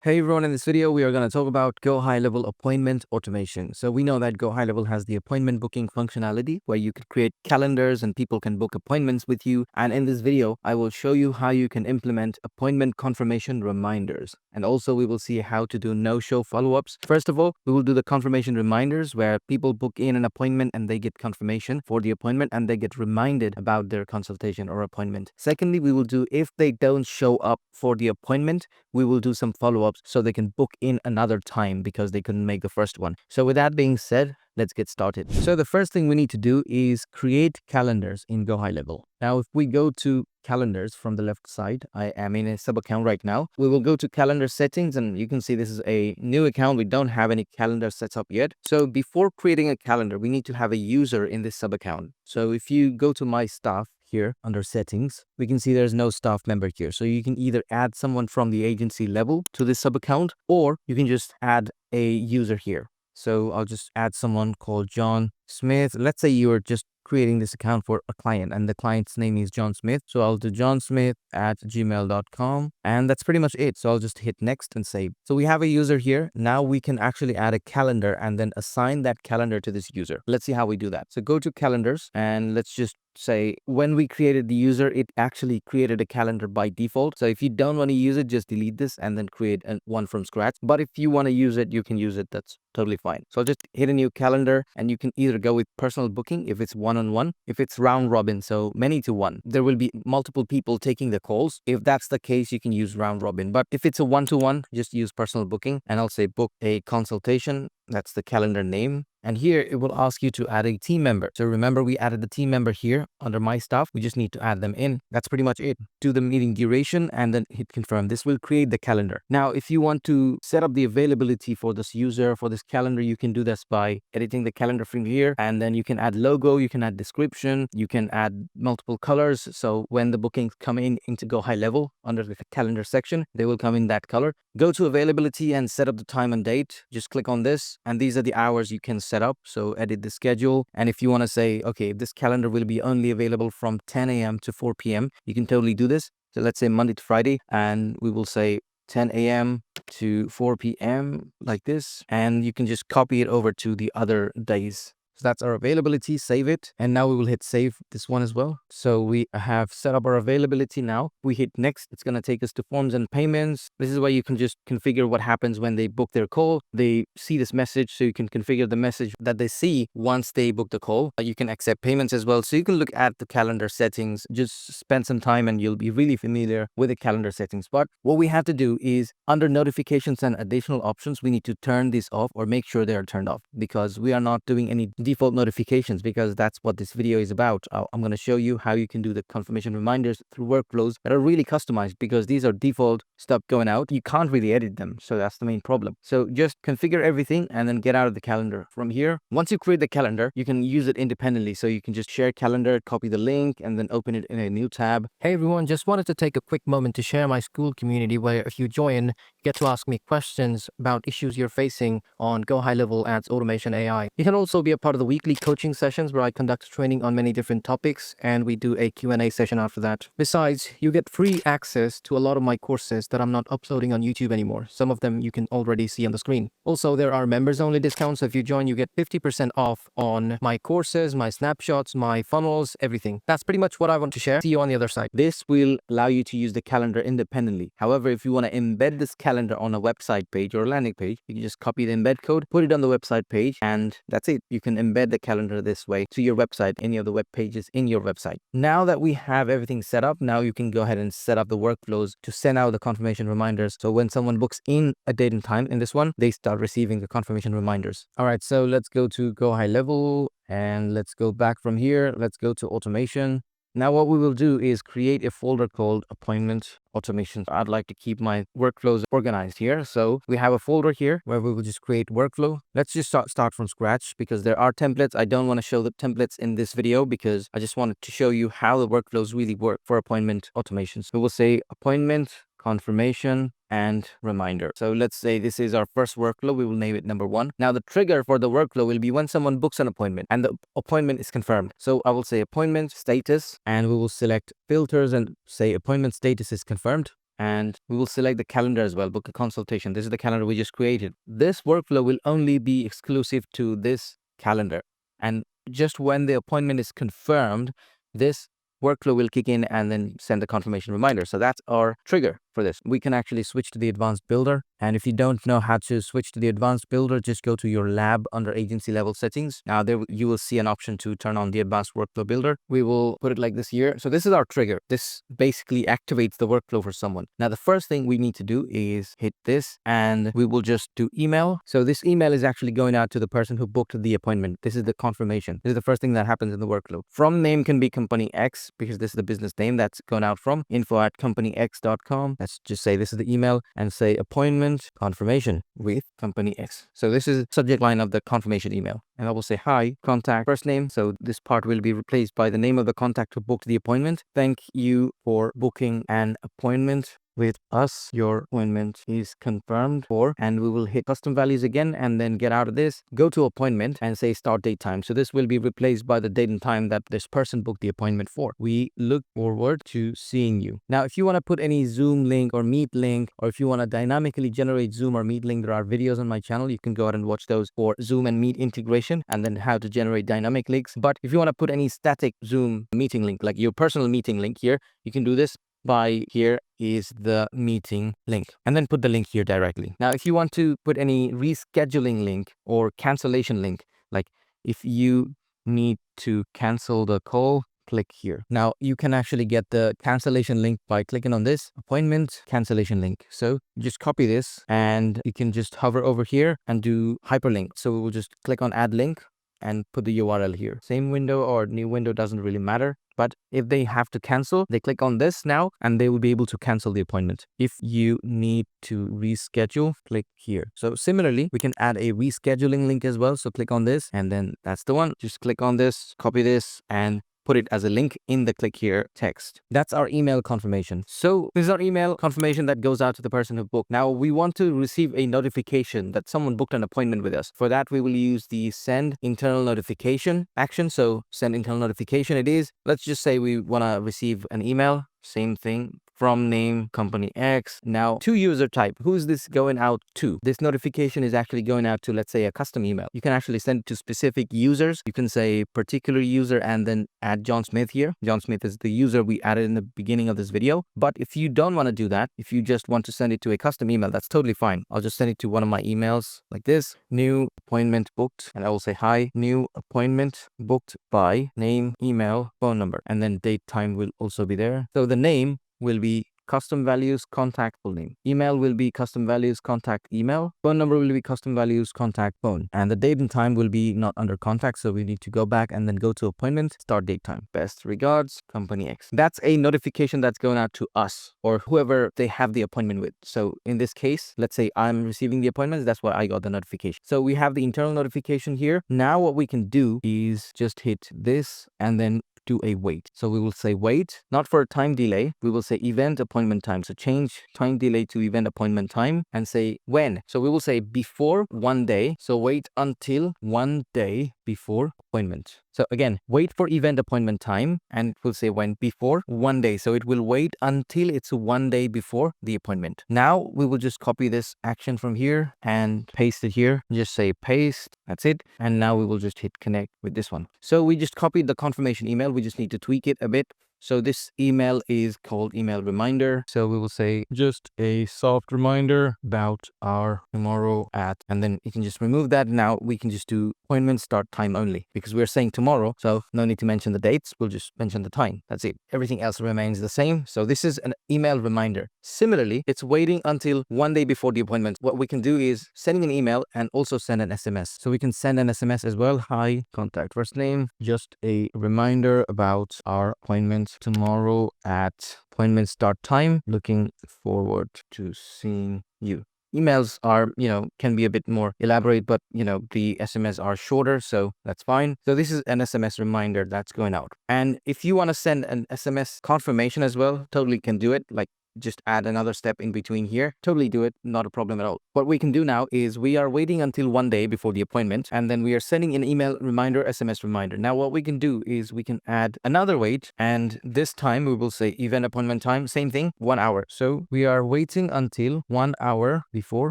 Hey everyone, in this video, we are going to talk about GoHighLevel appointment automation. So we know that GoHighLevel has the appointment booking functionality where you can create calendars and people can book appointments with you. And in this video, I will show you how you can implement appointment confirmation reminders. And also we will see how to do no-show follow-ups. First of all, we will do the confirmation reminders where people book in an appointment and they get confirmation for the appointment and they get reminded about their consultation or appointment. Secondly, we will do if they don't show up for the appointment, we will do some follow-ups so they can book in another time because they couldn't make the first one. So with that being said, let's get started. So the first thing we need to do is create calendars in GoHighLevel. Now, if we go to calendars from the left side, I am in a sub account right now. We will go to calendar settings and you can see this is a new account. We don't have any calendar set up yet. So before creating a calendar, we need to have a user in this sub account. So if you go to my staff, here under settings, we can see there's no staff member here. So you can either add someone from the agency level to this sub account, or you can just add a user here. So I'll just add someone called John Smith. Let's say you are just creating this account for a client and the client's name is John Smith. So I'll do johnsmith@gmail.com and that's pretty much it. So I'll just hit next and save. So we have a user here. Now we can actually add a calendar and then assign that calendar to this user. Let's see how we do that. So go to calendars and let's just say when we created the user, it actually created a calendar by default. So if you don't want to use it, just delete this and then create one from scratch. But if you want to use it, you can use it. That's totally fine. So I'll just hit a new calendar and you can either go with personal booking if it's one-on-one, if it's round robin, so many to one. There will be multiple people taking the calls. If that's the case, you can use round robin. But if it's a one-to-one, just use personal booking and I'll say book a consultation. That's the calendar name. And here it will ask you to add a team member. So remember, we added the team member here under my staff. We just need to add them in. That's pretty much it. Do the meeting duration and then hit confirm. This will create the calendar. Now, if you want to set up the availability for this user, for this calendar, you can do this by editing the calendar from here. And then you can add logo, you can add description, you can add multiple colors. So when the bookings come into GoHighLevel under the calendar section, they will come in that color. Go to availability and set up the time and date. Just click on this. And these are the hours you can set up. So edit the schedule. And if you want to say, okay, this calendar will be only available from 10 a.m. to 4 p.m., you can totally do this. So let's say Monday to Friday, and we will say 10 a.m. to 4 p.m. like this. And you can just copy it over to the other days. So that's our availability. Save it. And now we will hit save this one as well. So we have set up our availability now. We hit next. It's going to take us to forms and payments. This is where you can just configure what happens when they book their call. They see this message. So you can configure the message that they see once they book the call. You can accept payments as well. So you can look at the calendar settings. Just spend some time and you'll be really familiar with the calendar settings. But what we have to do is under notifications and additional options, we need to turn this off or make sure they are turned off because we are not doing any default notifications because that's what this video is about. I'm going to show you how you can do the confirmation reminders through workflows that are really customized because these are default stuff going out. You can't really edit them. So that's the main problem. So just configure everything and then get out of the calendar. From here, once you create the calendar, you can use it independently. So you can just share calendar, copy the link and then open it in a new tab. Hey everyone, just wanted to take a quick moment to share my school community where if you join, you get to ask me questions about issues you're facing on GoHighLevel Ads Automation AI. You can also be a part of the weekly coaching sessions where I conduct training on many different topics and we do a Q&A session after that. Besides, you get free access to a lot of my courses that I'm not uploading on YouTube anymore. Some of them you can already see on the screen. Also, there are members only discounts. So if you join, you get 50% off on my courses, my snapshots, my funnels, everything. That's pretty much what I want to share. See you on the other side. This will allow you to use the calendar independently. However, if you want to embed this calendar on a website page or a landing page, you can just copy the embed code, put it on the website page, and that's it. You can embed the calendar this way to your website, any of the web pages in your website. Now that we have everything set up, now you can go ahead and set up the workflows to send out the confirmation reminders. So when someone books in a date and time in this one, they start receiving the confirmation reminders. All right, so let's go to GoHighLevel and let's go back from here. Let's go to automation. Now what we will do is create a folder called appointment automation. I'd like to keep my workflows organized here. So we have a folder here where we will just create workflow. Let's just start from scratch because there are templates. I don't want to show the templates in this video because I just wanted to show you how the workflows really work for appointment automations. So we'll say appointment confirmation and reminder. So let's say this is our first workflow. We will name it number 1. Now the trigger for the workflow will be when someone books an appointment and the appointment is confirmed. So I will say appointment status and we will select filters and say appointment status is confirmed. and we will select the calendar as well, book a consultation. This is the calendar we just created. This workflow will only be exclusive to this calendar. And just when the appointment is confirmed, this workflow will kick in and then send the confirmation reminder. So that's our trigger for this. We can actually switch to the advanced builder. And if you don't know how to switch to the advanced builder, just go to your lab under agency level settings. Now there you will see an option to turn on the advanced workflow builder. We will put it like this here. So this is our trigger. This basically activates the workflow for someone. Now the first thing we need to do is hit this, and we will just do email. So this email is actually going out to the person who booked the appointment. This is the confirmation. This is the first thing that happens in the workflow. From name can be company X, because this is the business name that's going out from, info@companyx.com. Let's just say this is the email and say appointment confirmation with company X. So this is subject line of the confirmation email. And I will say, hi, contact first name. So this part will be replaced by the name of the contact who booked the appointment. Thank you for booking an appointment with us. Your appointment is confirmed for, and we will hit custom values again, and then get out of this, go to appointment and say start date time. So this will be replaced by the date and time that this person booked the appointment for. We look forward to seeing you. Now, if you want to put any Zoom link or Meet link, or if you want to dynamically generate Zoom or Meet link, there are videos on my channel. You can go ahead and watch those for Zoom and Meet integration, and then how to generate dynamic links. But if you want to put any static Zoom meeting link, like your personal meeting link here, you can do this by here is the meeting link, and then put the link here directly. Now, if you want to put any rescheduling link or cancellation link, like if you need to cancel the call, click here. Now you can actually get the cancellation link by clicking on this appointment cancellation link. So just copy this, and you can just hover over here and do hyperlink. So we will just click on add link and put the URL here. Same window or new window, doesn't really matter. But if they have to cancel, they click on this now, and they will be able to cancel the appointment. If you need to reschedule, click here. So similarly, we can add a rescheduling link as well. So click on this, and then that's the one. Just click on this, copy this, and put it as a link in the click here text. That's our email confirmation. So this is our email confirmation that goes out to the person who booked. Now we want to receive a notification that someone booked an appointment with us. For that, we will use the send internal notification action. So send internal notification it is. Let's just say we want to receive an email. Same thing, from name company X. Now to user type, who's this going out to? This notification is actually going out to, let's say, a custom email. You can actually send it to specific users. You can say particular user and then add John Smith here. John Smith is the user we added in the beginning of this video. But if you don't want to do that, if you just want to send it to a custom email, that's totally fine. I'll just send it to one of my emails like this. New appointment booked, and I will say hi, new appointment booked by name, email, phone number, and then date, time will also be there. So the name will be custom values contact full name. Email will be custom values contact email. Phone number will be custom values contact phone. And the date and time will be not under contact. So we need to go back and then go to appointment, start date time. Best regards, company X. That's a notification that's going out to us or whoever they have the appointment with. So in this case, let's say I'm receiving the appointments. That's why I got the notification. So we have the internal notification here. Now what we can do is just hit this and then do a wait. So we will say wait, not for a time delay. We will say event appointment time. So change time delay to event appointment time and say when. So we will say before 1 day. So wait until 1 day before appointment. So again, wait for event appointment time, and we'll say when before 1 day. So it will wait until it's 1 day before the appointment. Now we will just copy this action from here and paste it here. Just say paste. That's it. And now we will just hit connect with this one. So we just copied the confirmation email. We just need to tweak it a bit. So this email is called email reminder. So we will say just a soft reminder about our tomorrow at, and then you can just remove that. Now we can just do appointment start time only because we're saying tomorrow. So no need to mention the dates. We'll just mention the time. That's it. Everything else remains the same. So this is an email reminder. Similarly, it's waiting until 1 day before the appointment. What we can do is sending an email and also send an SMS. So we can send an SMS as well. Hi, contact first name, just a reminder about our appointment tomorrow at appointment start time. Looking forward to seeing you. Emails are, can be a bit more elaborate, but, the SMS are shorter, so that's fine. So this is an SMS reminder that's going out. And if you want to send an SMS confirmation as well, totally can do it. Like just add another step in between here. Totally do it, not a problem at all. What we can do now is we are waiting until 1 day before the appointment, and then we are sending an email reminder, SMS reminder. Now what we can do is we can add another wait, and this time we will say event appointment time, same thing, 1 hour. So we are waiting until 1 hour before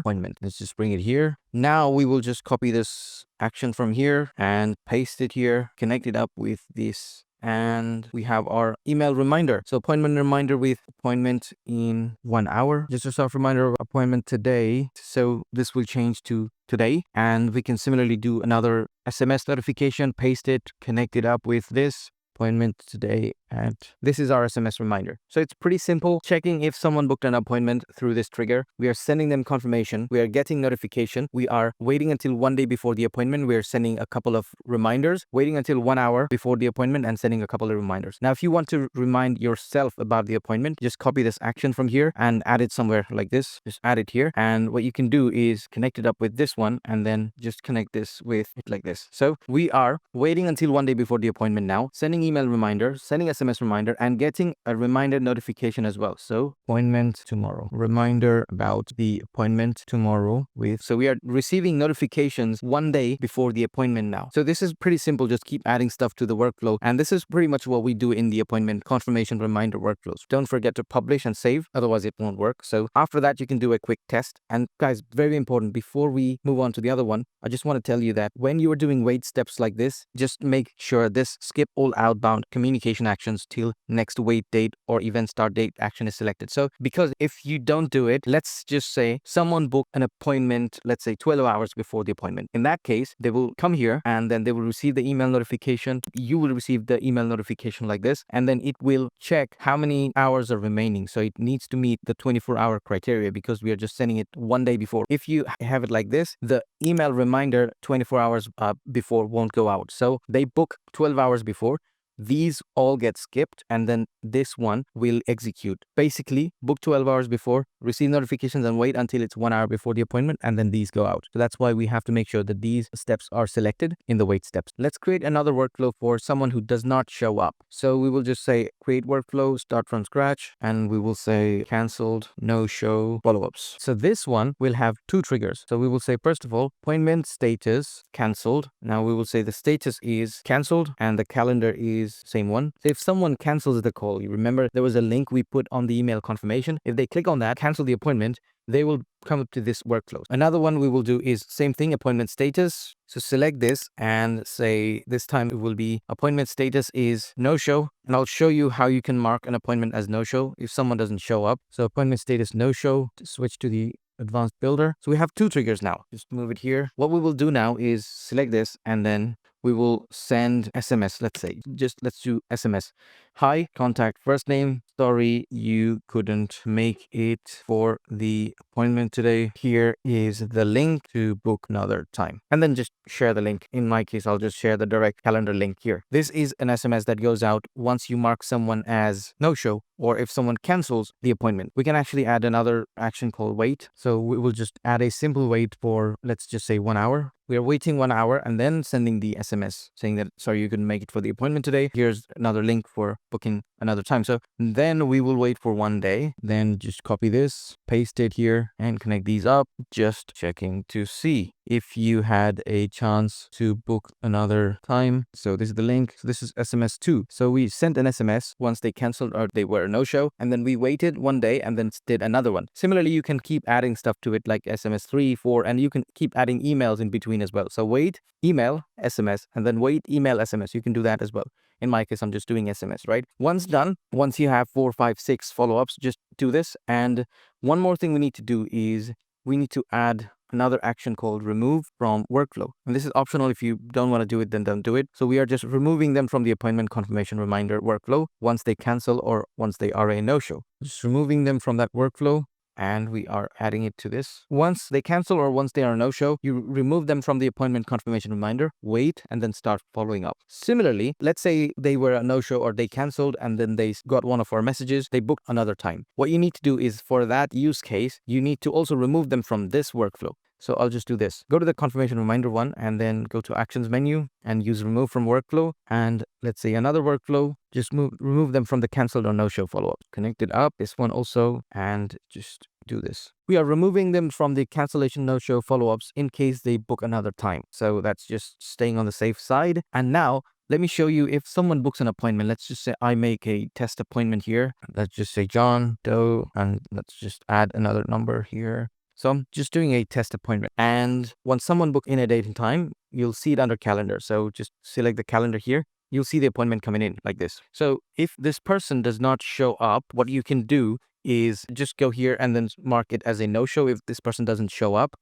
appointment. Let's just bring it here. Now we will just copy this action from here and paste it here, connect it up with this, and we have our email reminder. So appointment reminder with appointment in 1 hour. Just a soft reminder of appointment today. So this will change to today, and we can similarly do another SMS notification, paste it, connect it up with this appointment today, and this is our SMS reminder. So it's pretty simple. Checking if someone booked an appointment through this trigger. We are sending them confirmation. We are getting notification. We are waiting until 1 day before the appointment. We are sending a couple of reminders, waiting until 1 hour before the appointment and sending a couple of reminders. Now, if you want to remind yourself about the appointment, just copy this action from here and add it somewhere like this. Just add it here. And what you can do is connect it up with this one and then just connect this with it like this. So we are waiting until 1 day before the appointment now, sending email reminder, sending SMS reminder, and getting a reminder notification as well. So appointment tomorrow, reminder about the appointment tomorrow with, so we are receiving notifications 1 day before the appointment now. So this is pretty simple. Just keep adding stuff to the workflow. And this is pretty much what we do in the appointment confirmation reminder workflows. Don't forget to publish and save, otherwise it won't work. So after that, you can do a quick test. And guys, very important, before we move on to the other one, I just want to tell you that when you are doing wait steps like this, just make sure this skip all outbound communication actions till next wait date or event start date action is selected. So because if you don't do it, let's just say someone booked an appointment, let's say 12 hours before the appointment. In that case, they will come here and then they will receive the email notification. You will receive the email notification like this, and then it will check how many hours are remaining. So it needs to meet the 24-hour criteria because we are just sending it 1 day before. If you have it like this, the email reminder 24 hours before won't go out. So they book 12 hours before. These all get skipped, and then this one will execute. Basically, book 12 hours before, receive notifications, and wait until it's 1 hour before the appointment, and then these go out. So that's why we have to make sure that these steps are selected in the wait steps. Let's create another workflow for someone who does not show up. So we will just say create workflow, start from scratch, and we will say canceled, no show, follow-ups. So this one will have 2 triggers. So we will say, first of all, appointment status canceled. Now we will say the status is canceled and the calendar is same one. So if someone cancels the call, you remember there was a link we put on the email confirmation. If they click on that, cancel the appointment, they will come up to this workflow. Another one we will do is same thing, appointment status. So select this and say this time it will be appointment status is no show. And I'll show you how you can mark an appointment as no show if someone doesn't show up. So appointment status no show, switch to the advanced builder. So we have 2 triggers now. Just move it here. What we will do now is select this and then we will send SMS. Let's say let's do SMS. Hi, contact first name. Sorry, you couldn't make it for the appointment today. Here is the link to book another time. And then just share the link. In my case, I'll just share the direct calendar link here. This is an SMS that goes out once you mark someone as no show or if someone cancels the appointment. We can actually add another action called wait. So we will just add a simple wait for, let's just say 1 hour. We are waiting 1 hour and then sending the SMS saying that, sorry, you couldn't make it for the appointment today. Here's another link for booking another time. So then we will wait for 1 day. Then just copy this, paste it here and connect these up. Just checking to see if you had a chance to book another time. So this is the link. So this is SMS 2. So we sent an SMS once they canceled or they were a no-show. And then we waited 1 day and then did another one. Similarly, you can keep adding stuff to it like SMS 3, 4, and you can keep adding emails in between as well. So wait, email, SMS, and then wait, email, SMS. You can do that as well. In my case, I'm just doing SMS, right? Once done, once you have 4, 5, 6 follow-ups, just do this. And one more thing we need to do is we need to add another action called remove from workflow. And this is optional. If you don't want to do it, then don't do it. So we are just removing them from the appointment confirmation reminder workflow once they cancel or once they are a no-show. Just removing them from that workflow. And we are adding it to this. Once they cancel or once they are a no-show, you remove them from the appointment confirmation reminder, wait, and then start following up. Similarly, let's say they were a no-show or they canceled and then they got one of our messages, they booked another time. What you need to do is for that use case, you need to also remove them from this workflow. So I'll just do this. Go to the confirmation reminder one and then go to actions menu and use remove from workflow. And let's say another workflow, just remove them from the canceled or no-show follow-up. Connect it up, this one also, and just do this. We are removing them from the cancellation no-show follow-ups in case they book another time. So that's just staying on the safe side. And now let me show you if someone books an appointment. Let's just say I make a test appointment here. Let's just say John Doe, and let's just add another number here. So I'm just doing a test appointment. And once someone book in a date and time, you'll see it under calendar. So just select the calendar here. You'll see the appointment coming in like this. So if this person does not show up, what you can do is just go here and then mark it as a no-show if this person doesn't show up.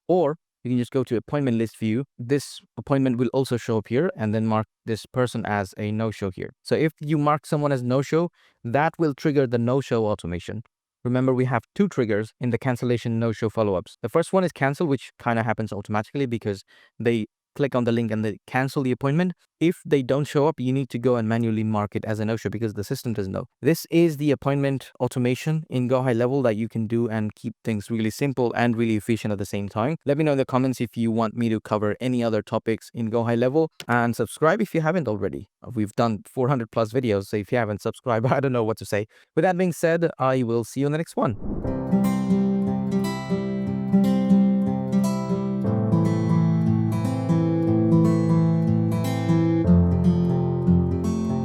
Or you can just go to appointment list view. This appointment will also show up here and then mark this person as a no-show here. So if you mark someone as no-show, that will trigger the no-show automation. Remember, we have two triggers in the cancellation no-show follow-ups. The first one is cancel, which kind of happens automatically because they click on the link and they cancel the appointment. If they don't show up, you need to go and manually mark it as a no-show because the system doesn't know. This is the appointment automation in GoHighLevel that you can do and keep things really simple and really efficient at the same time. Let me know in the comments if you want me to cover any other topics in GoHighLevel, and subscribe if you haven't already. We've done 400 plus videos, so if you haven't subscribed, I don't know what to say. With that being said, I will see you in the next one.